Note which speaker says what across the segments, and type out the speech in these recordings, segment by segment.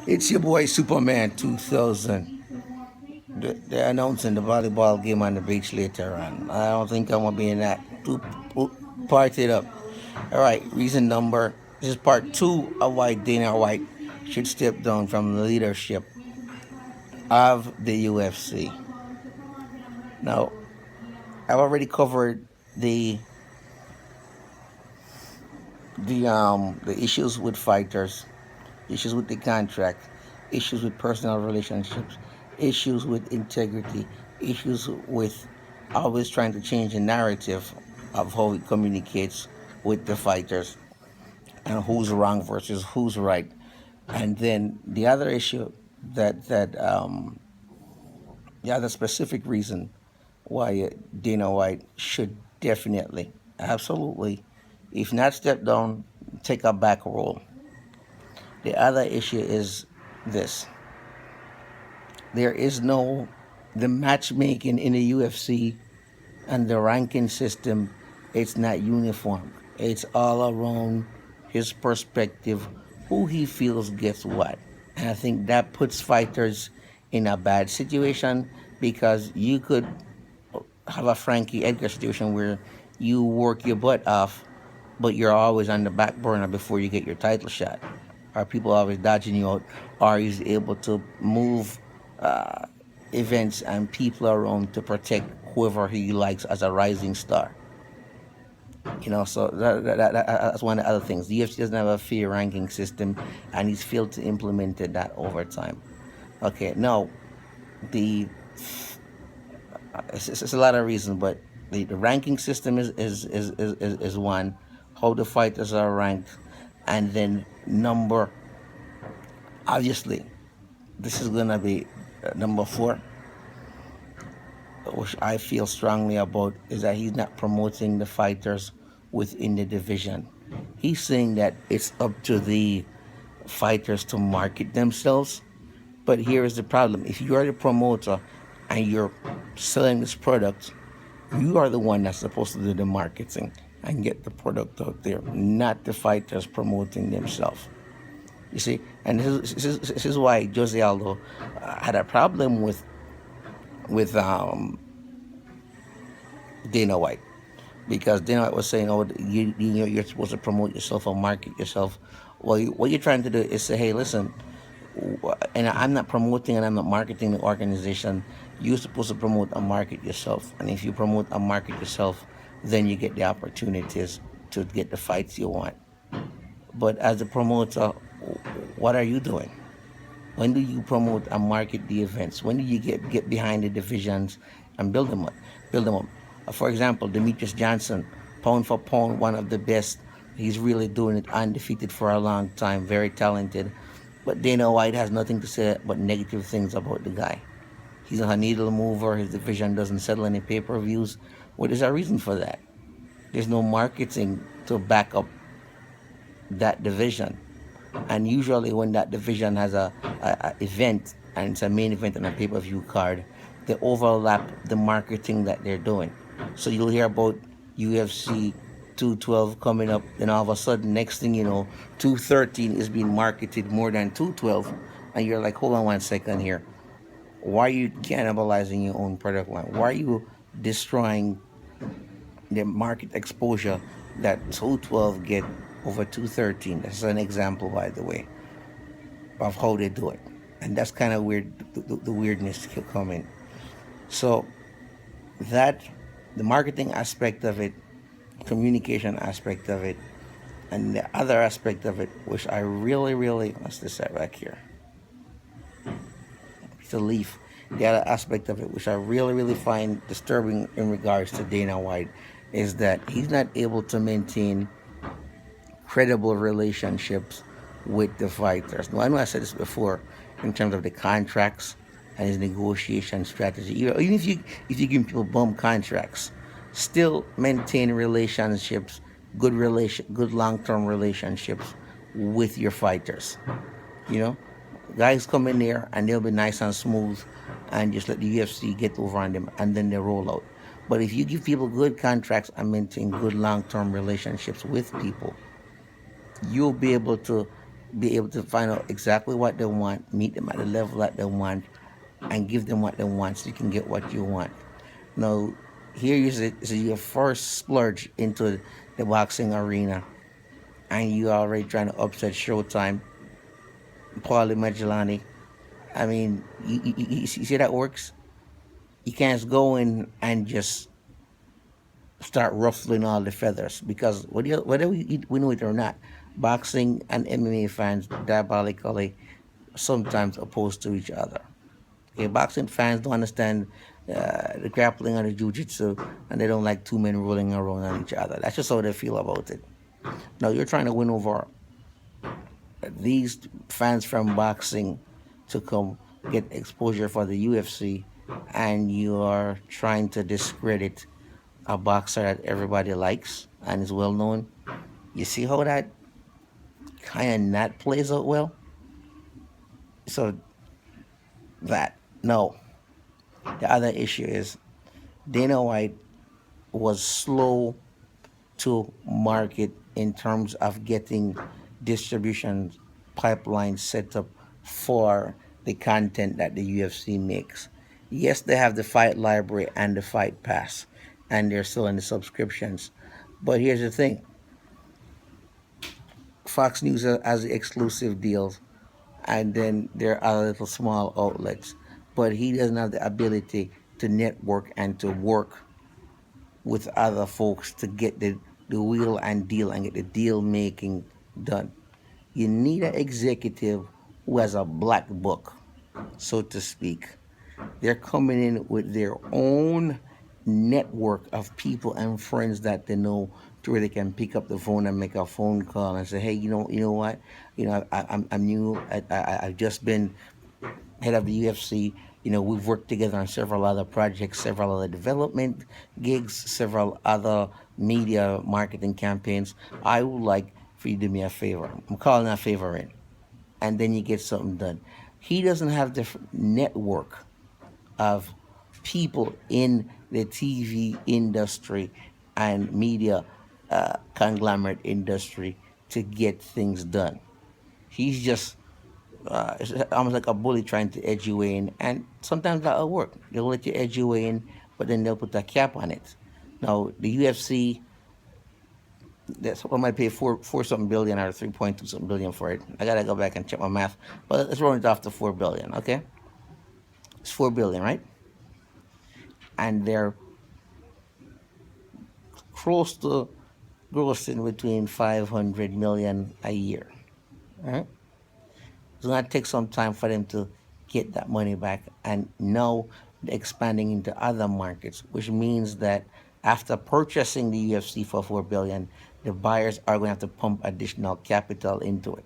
Speaker 1: It's your boy Superman 2000. They're announcing the volleyball game on the beach later on. I don't think I'm gonna be in that. Part it up. All right, reason number. This is part two of why Dana White should step down from the leadership of the UFC. Now, I've already covered the the issues with fighters, issues with the contract, issues with personal relationships, issues with integrity, issues with always trying to change the narrative of how he communicates with the fighters and who's wrong versus who's right. And then the other issue the other specific reason why Dana White should definitely, absolutely, if not step down, take a back role. The other issue is this: there is no the matchmaking in the UFC and the ranking system. It's not uniform. It's all around his perspective, who he feels gets what. And I think that puts fighters in a bad situation because you could have a Frankie Edgar situation where you work your butt off, but you're always on the back burner before you get your title shot. Are people always dodging you out? Are you able to move uh, events and people around to protect whoever he likes as a rising star? So that's one of the other things. The UFC doesn't have a fair ranking system, and he's failed to implement that over time. Okay, now the it's a lot of reasons, but the ranking system is one. How the fighters are ranked, and then number. Obviously, this is gonna be number four, which I feel strongly about, is that he's not promoting the fighters within the division. He's saying that it's up to the fighters to market themselves. But here is the problem: if you're the promoter and you're selling this product, you are the one that's supposed to do the marketing and get the product out there, not the fighters promoting themselves. You see, and this is why Jose Aldo had a problem with Dana White, because Dana White was saying, "Oh, you're supposed to promote yourself or market yourself." Well, what you're trying to do is say, "Hey, listen, and I'm not promoting and I'm not marketing the organization. You're supposed to promote and market yourself. And if you promote and market yourself, then you get the opportunities to get the fights you want. But as a promoter, what are you doing? When do you promote and market the events? When do you get behind the divisions and build them up? Build them up. For example, Demetrius Johnson, pound for pound, one of the best. He's really doing it undefeated for a long time. Very talented. But Dana White has nothing to say but negative things about the guy. He's a needle mover. His division doesn't settle any pay-per-views. Well, there's a reason for that. There's no marketing to back up that division. And usually when that division has a event and it's a main event and a pay-per-view card, they overlap the marketing that they're doing. So you'll hear about UFC 212 coming up, then all of a sudden, next thing you know, 213 is being marketed more than 212. And you're like, hold on one second here. Why are you cannibalizing your own product line? Why are you destroying the market exposure that 212 get over 213? That's an example, by the way, of how they do it. And that's kind of weird, the weirdness can come in. So that, the marketing aspect of it, communication aspect of it, and the other aspect of it, which I really, let's just set back here. It's a leaf. The other aspect of it, which I really find disturbing in regards to Dana White, is that he's not able to maintain credible relationships with the fighters. Now, I know I said this before in terms of the contracts and his negotiation strategy. Even if you give people bum contracts, still maintain relationships, good long-term relationships with your fighters. You know, guys come in there and they'll be nice and smooth, and just let the UFC get over on them, and then they roll out. But if you give people good contracts and maintain good long-term relationships with people, you'll be able to be able to find out exactly what they want, meet them at the level that they want, and give them what they want so you can get what you want. Now, here is your first splurge into the boxing arena, and you already trying to upset Showtime, Paulie Magellani. I mean, you see that works? You can't go in and just start ruffling all the feathers because whether we know it or not, boxing and MMA fans diabolically sometimes opposed to each other. Okay, boxing fans don't understand the grappling and the jiu-jitsu, and they don't like two men rolling around on each other. That's just how they feel about it. Now you're trying to win over these fans from boxing to come get exposure for the UFC, and you are trying to discredit a boxer that everybody likes and is well known. You see how that kind of not plays out well? So that, no. The other issue is Dana White was slow to market in terms of getting distribution pipelines set up for the content that the UFC makes. Yes, they have the fight library and the fight pass, and they're selling the subscriptions. But here's the thing: Fox News has the exclusive deals, and then there are other little small outlets. But he doesn't have the ability to network and to work with other folks to get the wheel and deal and get the deal making done. You need an executive who has a black book, so to speak. They're coming in with their own network of people and friends that they know to where they can pick up the phone and make a phone call and say, hey, you know what, I'm new. I've just been head of the UFC. We've worked together on several other projects, several other development gigs, several other media marketing campaigns. I would like for you to do me a favor. I'm calling a favor in. And then you get something done. He doesn't have the network of people in the TV industry and media conglomerate industry to get things done. He's just it's almost like a bully trying to edge you in, and sometimes that'll work. They'll let you edge you in, but then they'll put a cap on it. Now the UFC, that's what might pay four something billion or 3.2 something billion for it. I gotta go back and check my math, but let's roll it off to 4 billion. Okay, it's 4 billion, right? And they're close to grossing between 500 million a year. All right, it's gonna take some time for them to get that money back, and now they're expanding into other markets, which means that after purchasing the UFC for 4 billion, the buyers are going to have to pump additional capital into it,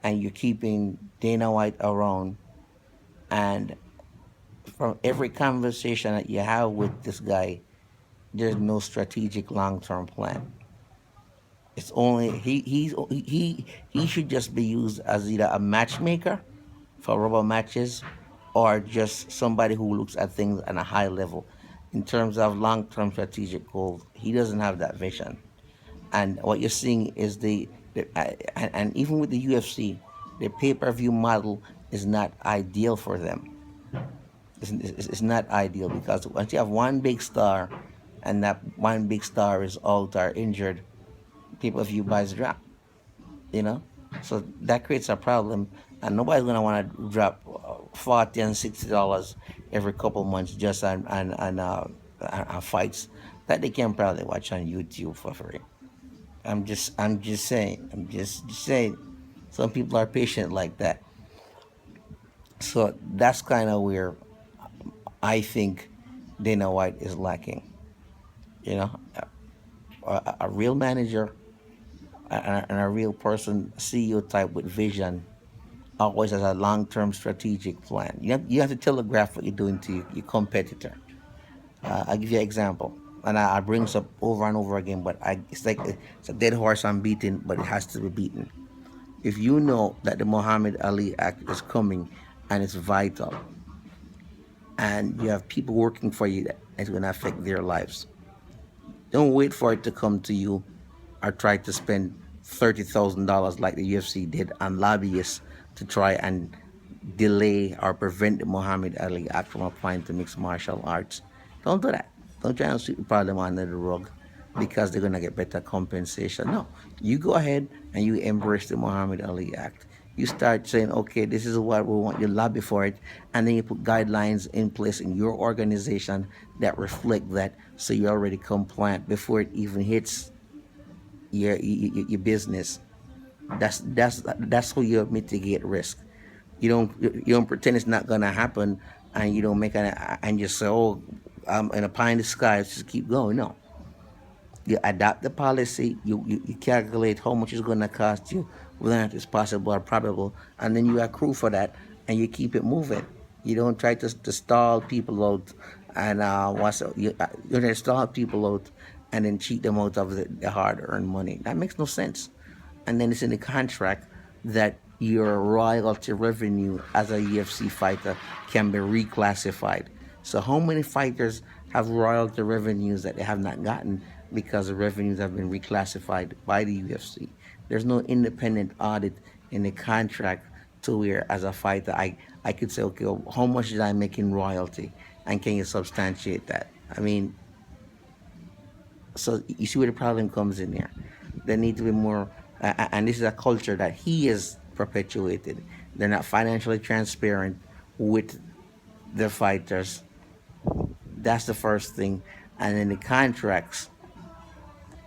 Speaker 1: and you're keeping Dana White around. And from every conversation that you have with this guy, there's no strategic long-term plan. It's only he should just be used as either a matchmaker for rubber matches or just somebody who looks at things at a high level. In terms of long-term strategic goals, he doesn't have that vision. And what you're seeing is and even with the UFC, the pay-per-view model is not ideal for them. It's not ideal because once you have one big star, and that one big star is out or injured, pay-per-view buys drop. You know, so that creates a problem, and nobody's gonna want to drop $40 and $60 every couple months just on fights that they can probably watch on YouTube for free. I'm just saying. I'm just saying. Some people are patient like that. So that's kind of where I think Dana White is lacking. You know, a real manager and a real person, CEO type with vision, always has a long-term strategic plan. You have to telegraph what you're doing to your competitor. I'll give you an example, and I bring this up over and over again, but it's like it's a dead horse I'm beating, but it has to be beaten. If you know that the Muhammad Ali Act is coming and it's vital, and you have people working for you that it's going to affect their lives, don't wait for it to come to you or try to spend $30,000 like the UFC did on lobbyists to try and delay or prevent the Muhammad Ali Act from applying to mixed martial arts. Don't do that. Don't try and sweep the problem under the rug because they're gonna get better compensation. No, you go ahead and you embrace the Muhammad Ali Act. You start saying, okay, this is what we want. You lobby for it, and then you put guidelines in place in your organization that reflect that, so you're already compliant before it even hits your business. That's how you mitigate risk. You don't pretend it's not gonna happen, and you don't make an and just say, oh, I'm in a pie in the sky. Let's just keep going. No, you adapt the policy. You calculate how much it's gonna cost you, whether or not it's possible or probable, and then you accrue for that, and you keep it moving. You don't try to stall people out, and you don't stall people out, and then cheat them out of the hard-earned money. That makes no sense. And then it's in the contract that your royalty revenue as a UFC fighter can be reclassified. So how many fighters have royalty revenues that they have not gotten because the revenues have been reclassified by the UFC? There's no independent audit in the contract to where, as a fighter, I could say, okay, well, how much did I make in royalty, and can you substantiate that? I mean, so you see where the problem comes in here. There need to be more, and this is a culture that he has perpetuated. They're not financially transparent with the fighters. That's the first thing, and then the contracts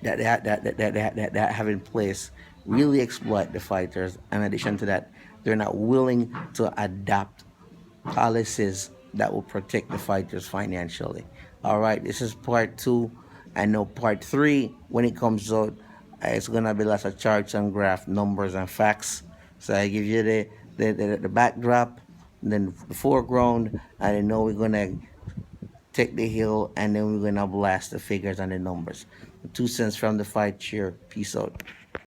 Speaker 1: that have in place really exploit the fighters. In addition to that, they're not willing to adapt policies that will protect the fighters financially. All right, this is part two. I know part three, when it comes out, it's gonna be lots of charts and graph, numbers and facts. So I give you the backdrop, and then the foreground, and I know we're gonna take the hill, and then we're gonna blast the figures and the numbers. 2 cents from the fight chair. Peace out.